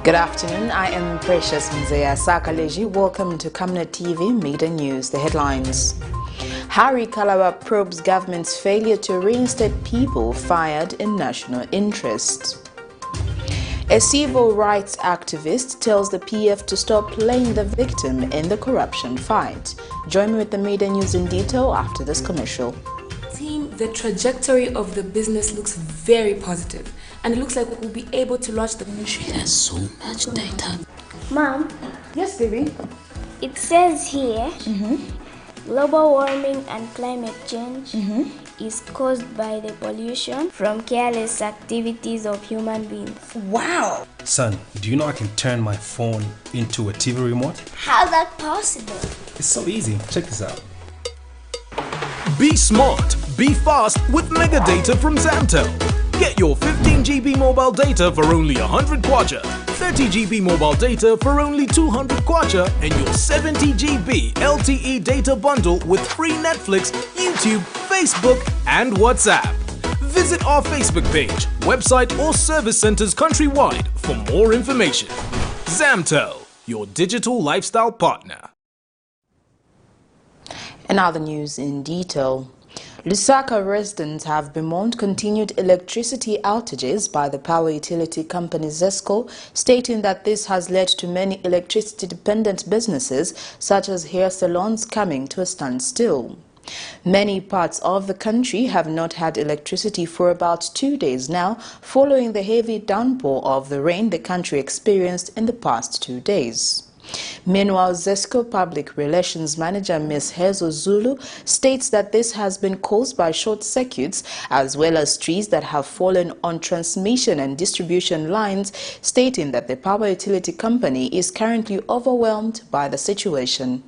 Good afternoon, I am Precious Mzea Sakaleji. Welcome to Camnet TV Media News. The headlines. KALABA probes government's failure to reinstate people fired in national interest. A civil rights activist tells the PF to stop playing the victim in the corruption fight. Join me with the media news in detail after this commercial. Team, the trajectory of the business looks very positive, and it looks like we'll be able to launch the... She has so much data. Mom? Yes, baby? It says here, global warming and climate change is caused by the pollution from careless activities of human beings. Wow! Son, do you know I can turn my phone into a TV remote? How's that possible? It's so easy. Check this out. Be smart, be fast with mega data from Zamtel. Get your 15 GB mobile data for only 100 kwacha, 30 GB mobile data for only 200 kwacha, and your 70 GB LTE data bundle with free Netflix, YouTube, Facebook, and WhatsApp. Visit our Facebook page, website, or service centers countrywide for more information. Zamtel, your digital lifestyle partner. And other news in detail. Lusaka residents have bemoaned continued electricity outages by the power utility company ZESCO, stating that this has led to many electricity-dependent businesses, such as hair salons, coming to a standstill. Many parts of the country have not had electricity for about 2 days now, following the heavy downpour of the rain the country experienced in the past 2 days. Meanwhile, ZESCO Public Relations Manager Ms. Hezo Zulu states that this has been caused by short circuits as well as trees that have fallen on transmission and distribution lines, stating that the power utility company is currently overwhelmed by the situation.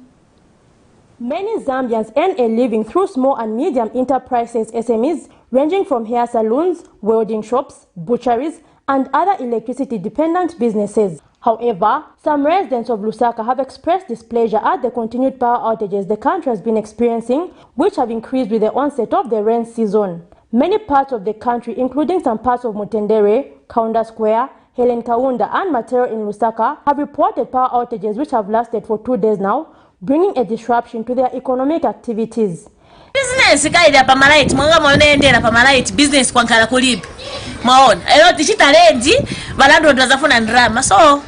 Many Zambians earn a living through small and medium enterprises SMEs, ranging from hair salons, welding shops, butcheries, and other electricity-dependent businesses. However, some residents of Lusaka have expressed displeasure at the continued power outages the country has been experiencing, which have increased with the onset of the rain season. Many parts of the country, including some parts of Mutendere, Kaunda Square, Helen Kaunda, and Matero in Lusaka, have reported power outages which have lasted for 2 days now, bringing a disruption to their economic activities. Business kaida pa malaiti mwanga mwaendera pa malaiti business kwa nkala kulipi mwaona ero tishita rendi balando ndazafuna ndrama so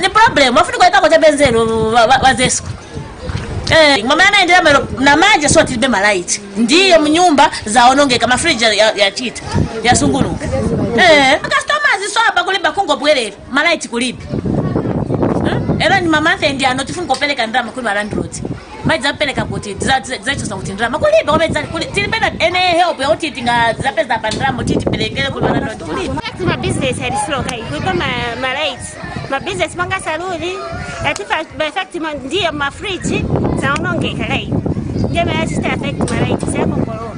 ni problem wafuni kwa itako cha benzero wazesco mama anaendera na maji so tilibe malaiti ndiyo mnyumba za ononge kama fridge ya chita ya sunguru customers so hapa kuliba kungo bwelele malaiti kulipi ero ni mama ntendi anotifuni kopeleka ndrama kuli malandroti maji zapeleka kuti zacho za kuti ndrama kulipa wabeza tilipenda ene help ya kuti tinga zapeza pa ndrama titi pelekele kuli malandroti kulipa my business had slow kai kulipa my lights my business manga saluni atifa by fact ndio my fridge zaonongeka kai ndio my assist affect my lights ya kongoro.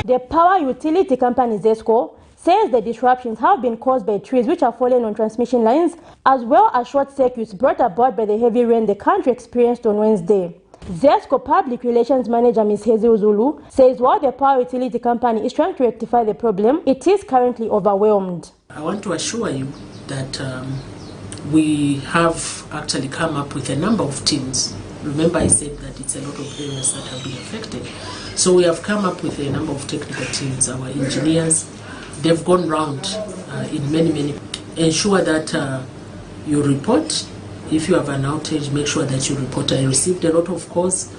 The power utility company ZESCO says the disruptions have been caused by trees which are fallen on transmission lines, as well as short circuits brought about by the heavy rain the country experienced on Wednesday. ZESCO Public Relations Manager Ms. Hezo Zulu says while the power utility company is trying to rectify the problem, it is currently overwhelmed. I want to assure you that we have actually come up with a number of teams. Remember I said that it's a lot of areas that have been affected. So we have come up with a number of technical teams, our engineers. They've gone round in many, ensure that you report. If you have an outage, make sure that you report. I received a lot of calls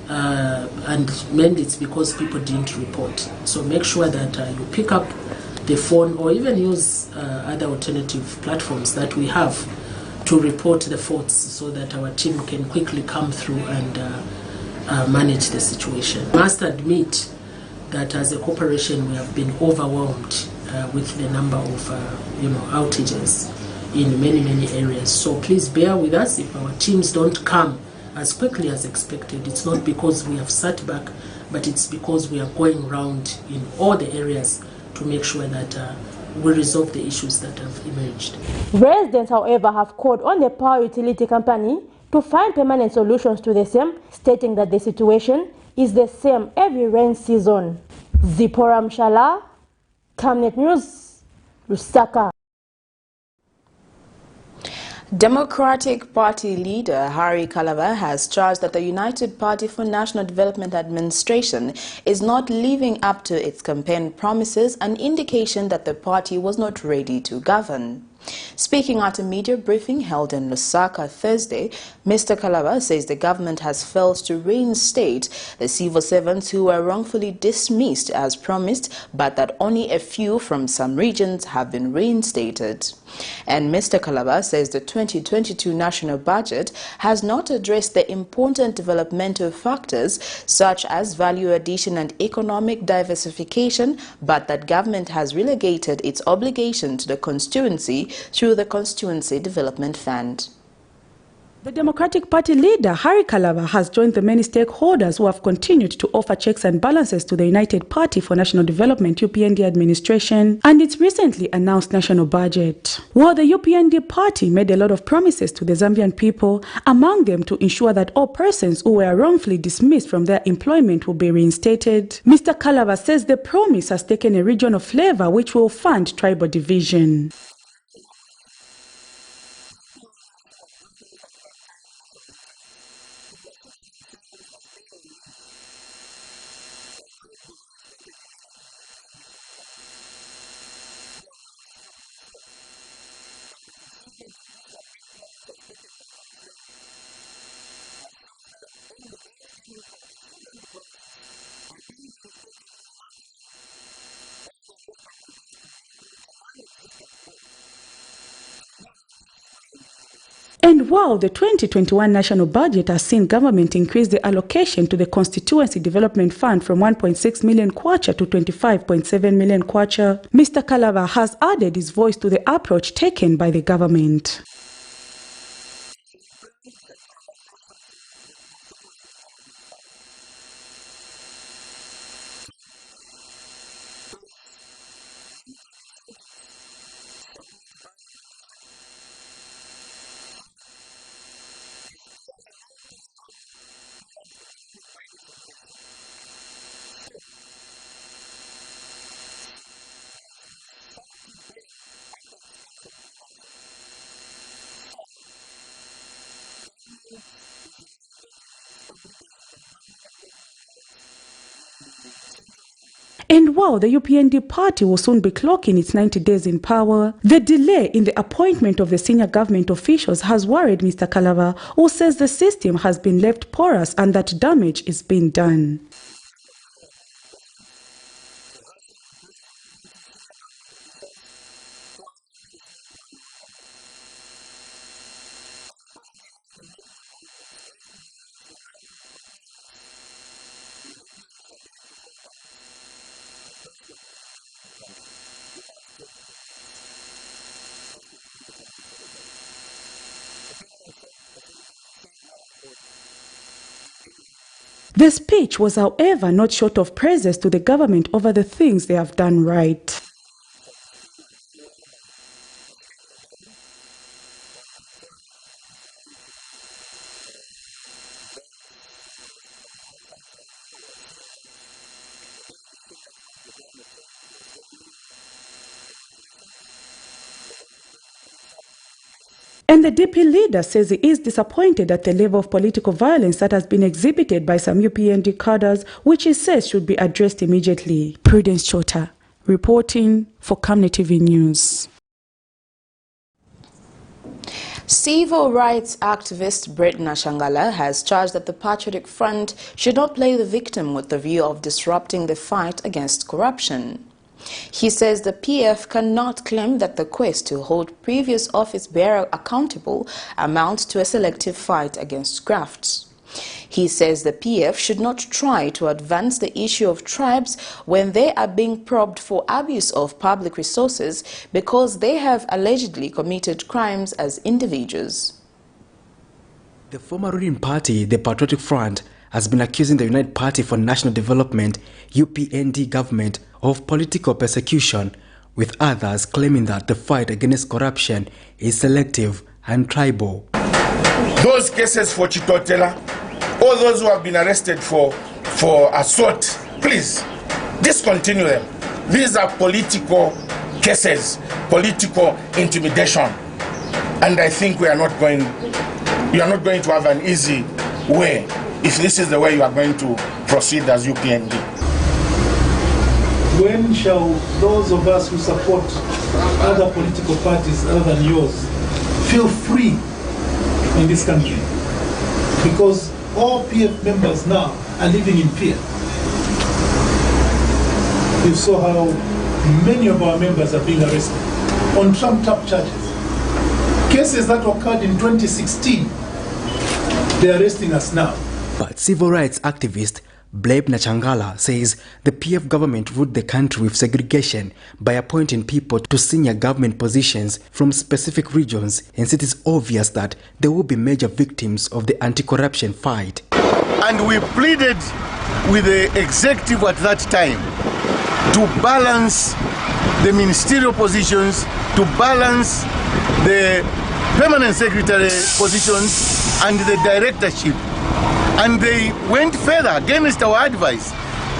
and mainly it's because people didn't report. So make sure that you pick up the phone or even use other alternative platforms that we have to report the faults so that our team can quickly come through and manage the situation. I must admit that as a corporation we have been overwhelmed with the number of outages in many areas. So please bear with us if our teams don't come as quickly as expected. It's not because we have sat back, but it's because we are going around in all the areas to make sure that we resolve the issues that have emerged. Residents, however, have called on the power utility company to find permanent solutions to the same, stating that the situation is the same every rain season. Zipora Mshala, Camnet News, Lusaka. Democratic Party leader KALABA has charged that the United Party for National Development administration is not living up to its campaign promises, an indication that the party was not ready to govern. Speaking at a media briefing held in Lusaka Thursday, Mr. KALABA says the government has failed to reinstate the civil servants who were wrongfully dismissed as promised, but that only a few from some regions have been reinstated. And Mr. KALABA says the 2022 national budget has not addressed the important developmental factors such as value addition and economic diversification, but that government has relegated its obligation to the constituency through the Constituency Development Fund. The Democratic Party leader, KALABA, has joined the many stakeholders who have continued to offer checks and balances to the United Party for National Development UPND administration and its recently announced national budget. While the UPND party made a lot of promises to the Zambian people, among them to ensure that all persons who were wrongfully dismissed from their employment will be reinstated, Mr. KALABA says the promise has taken a regional flavor which will fund tribal division. And while the 2021 national budget has seen government increase the allocation to the Constituency Development Fund from 1.6 million kwacha to 25.7 million kwacha, Mr. KALABA has added his voice to the approach taken by the government. And while the UPND party will soon be clocking its 90 days in power, the delay in the appointment of the senior government officials has worried Mr. KALABA, who says the system has been left porous and that damage is being done. The speech was, however, not short of praises to the government over the things they have done right. And the DP leader says he is disappointed at the level of political violence that has been exhibited by some UPND cadres, which he says should be addressed immediately. Prudence Chota, reporting for Camnet TV News. Civil rights activist Brett Nashangala has charged that the Patriotic Front should not play the victim with the view of disrupting the fight against corruption. He says the PF cannot claim that the quest to hold previous office bearer accountable amounts to a selective fight against grafts. He says the PF should not try to advance the issue of tribes when they are being probed for abuse of public resources because they have allegedly committed crimes as individuals. The former ruling party, the Patriotic Front, has been accusing the United Party for National Development, UPND government, of political persecution, with others claiming that the fight against corruption is selective and tribal. Those cases for Chitotela, all those who have been arrested for assault, please discontinue them. These are political cases, political intimidation. And I think you are not going to have an easy way if this is the way you are going to proceed as UPND. When shall those of us who support other political parties other than yours feel free in this country? Because all PF members now are living in fear. You saw how many of our members are being arrested on trumped-up charges. Cases that occurred in 2016, they're arresting us now. But civil rights activist Bleb Nachangala says the PF government ruled the country with segregation by appointing people to senior government positions from specific regions, and it is obvious that there will be major victims of the anti-corruption fight. And we pleaded with the executive at that time to balance the ministerial positions, to balance the permanent secretary positions and the directorship. And they went further against our advice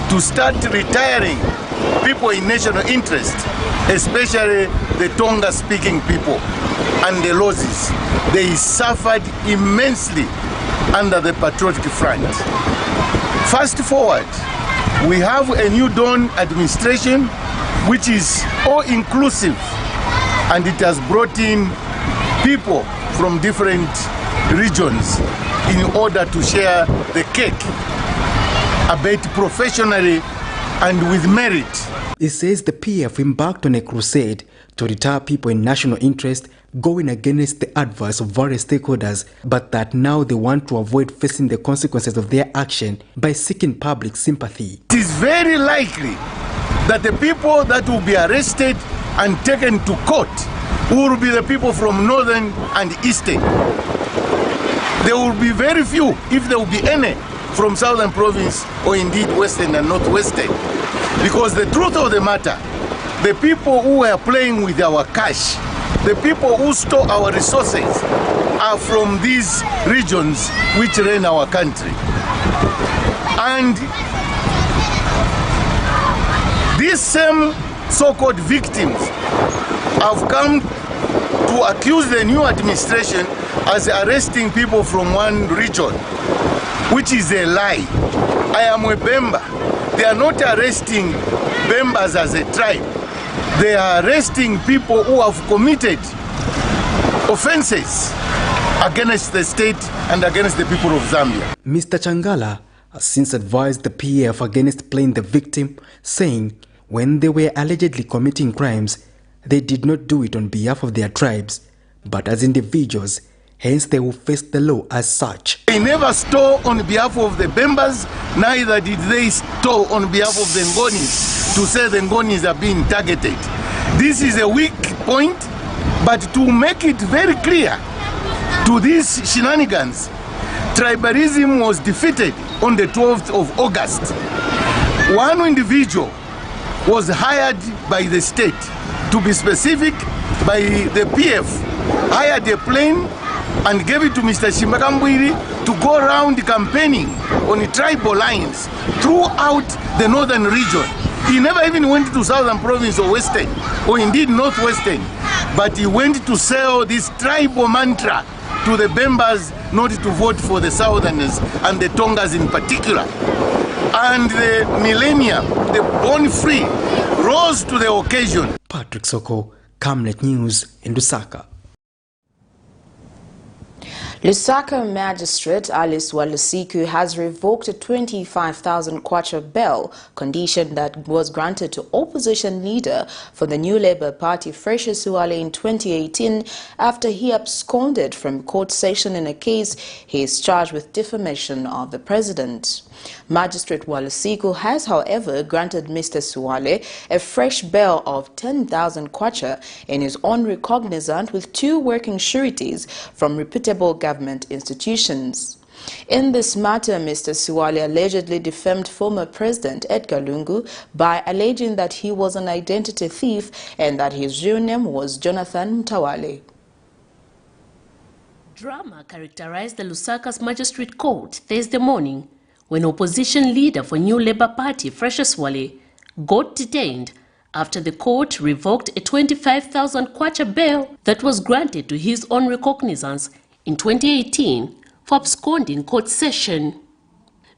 to start retiring people in national interest, especially the Tonga-speaking people and the Lozis. They suffered immensely under the Patriotic Front. Fast forward, we have a new Dawn administration which is all-inclusive, and it has brought in people from different regions in order to share the cake, albeit professionally and with merit. It says the PF embarked on a crusade to retire people in national interest, going against the advice of various stakeholders, but that now they want to avoid facing the consequences of their action by seeking public sympathy. It is very likely that the people that will be arrested and taken to court will be the people from northern and eastern. There will be very few, if there will be any, from southern province or indeed western and northwestern. Because the truth of the matter, the people who are playing with our cash, the people who store our resources are from these regions which run our country. And these same so-called victims have come to accuse the new administration as arresting people from one region, which is a lie. I am a Bemba. They are not arresting Bembas as a tribe. They are arresting people who have committed offenses against the state and against the people of Zambia. Mr. Changala has since advised the PF against playing the victim, saying when they were allegedly committing crimes, they did not do it on behalf of their tribes, but as individuals, hence they will face the law as such. They never stole on behalf of the Bembas, neither did they stole on behalf of the Ngonis to say the Ngonis are being targeted. This is a weak point, but to make it very clear to these shenanigans, tribalism was defeated on the 12th of August. One individual was hired by the state, to be specific, by the PF, hired a plane and gave it to Mr. Shimbakambwiri to go around campaigning on the tribal lines throughout the northern region. He never even went to southern province or western, or indeed northwestern, but he went to sell this tribal mantra to the Bembas not to vote for the southerners and the Tongas in particular. And the millennium, the born free, rose to the occasion. Patrick Soko, Camnet News in Lusaka. Lusaka Magistrate Alice Walisiku has revoked a 25,000 kwacha bail condition that was granted to opposition leader for the New Labour Party Fresh Suwale in 2018 after he absconded from court session in a case he is charged with defamation of the president. Magistrate Walisiku has, however, granted Mr. Suwale a fresh bail of 10,000 kwacha in his own recognizant with 2 working sureties from reputable government institutions. In this matter, Mr. Suwale allegedly defamed former President Edgar Lungu by alleging that he was an identity thief and that his real name was Jonathan Mtawale. Drama characterized the Lusaka's Magistrate Court Thursday morning when opposition leader for New Labour Party Fresh Suwale got detained after the court revoked a 25,000 kwacha bail that was granted to his own recognizance in 2018 for absconding court session.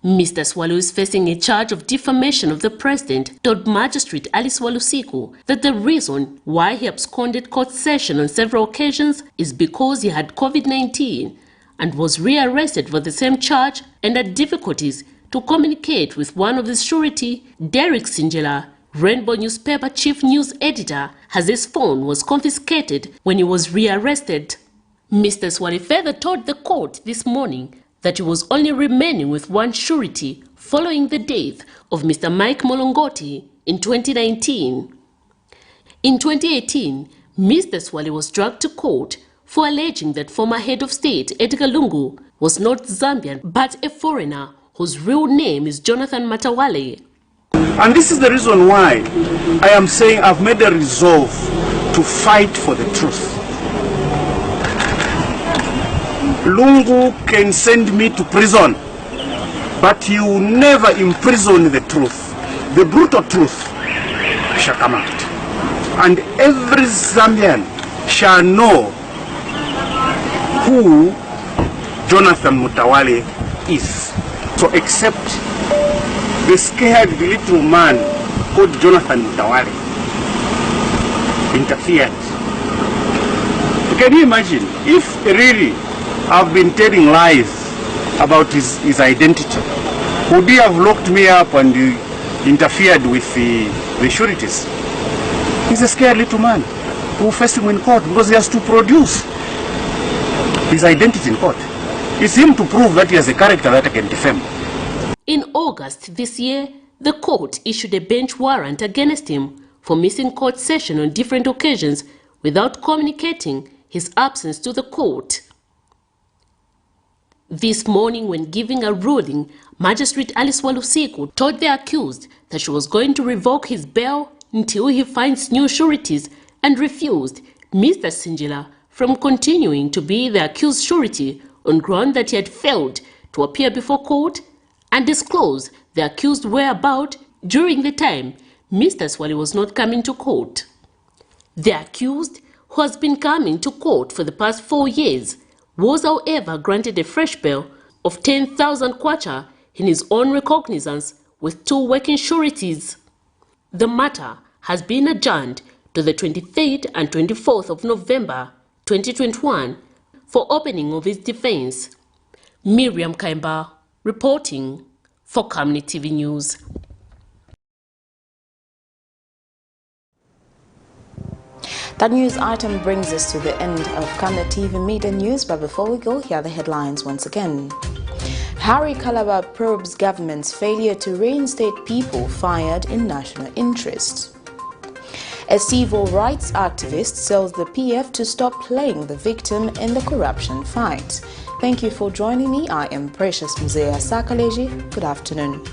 Mr. Swalu is facing a charge of defamation of the president, told Magistrate Alice Walusiku that the reason why he absconded court session on several occasions is because he had COVID-19 and was rearrested for the same charge and had difficulties to communicate with one of his surety, Derek Singela, Rainbow newspaper chief news editor, as his phone was confiscated when he was rearrested. Mr. Swali further told the court this morning that he was only remaining with one surety following the death of Mr. Mike Molongoti in 2019. In 2018, Mr. Swali was dragged to court for alleging that former head of state Edgar Lungu was not Zambian but a foreigner whose real name is Jonathan Matawale. And this is the reason why I am saying I've made a resolve to fight for the truth. Lungu can send me to prison, but he will never imprison the truth. The brutal truth shall come out. And every Zambian shall know who Jonathan Mutawale is. So accept the scared little man called Jonathan Mutawale interfered. Can you imagine if really I've been telling lies about his identity? Would he have locked me up and interfered with the sureties? He's a scared little man who will face him in court because he has to produce his identity in court. It's him to prove that he has a character that I can defame. In August this year, the court issued a bench warrant against him for missing court session on different occasions without communicating his absence to the court. This morning, when giving a ruling, Magistrate Alice Walusiku told the accused that she was going to revoke his bail until he finds new sureties and refused Mr. Singela from continuing to be the accused surety on ground that he had failed to appear before court and disclose the accused whereabouts during the time Mr. Swali was not coming to court. The accused, who has been coming to court for the past 4 years, was however granted a fresh bail of 10,000 kwacha in his own recognizance with 2 working sureties. The matter has been adjourned to the 23rd and 24th of November 2021 for opening of his defense. Miriam Kaimba reporting for Camnet TV News. That news item brings us to the end of Camnet TV Media News, but before we go, here are the headlines once again. Harry KALABA probes government's failure to reinstate people fired in national interest. A civil rights activist tells the PF to stop playing the victim in the corruption fight. Thank you for joining me. I am Precious Mzea Sakaleji. Good afternoon.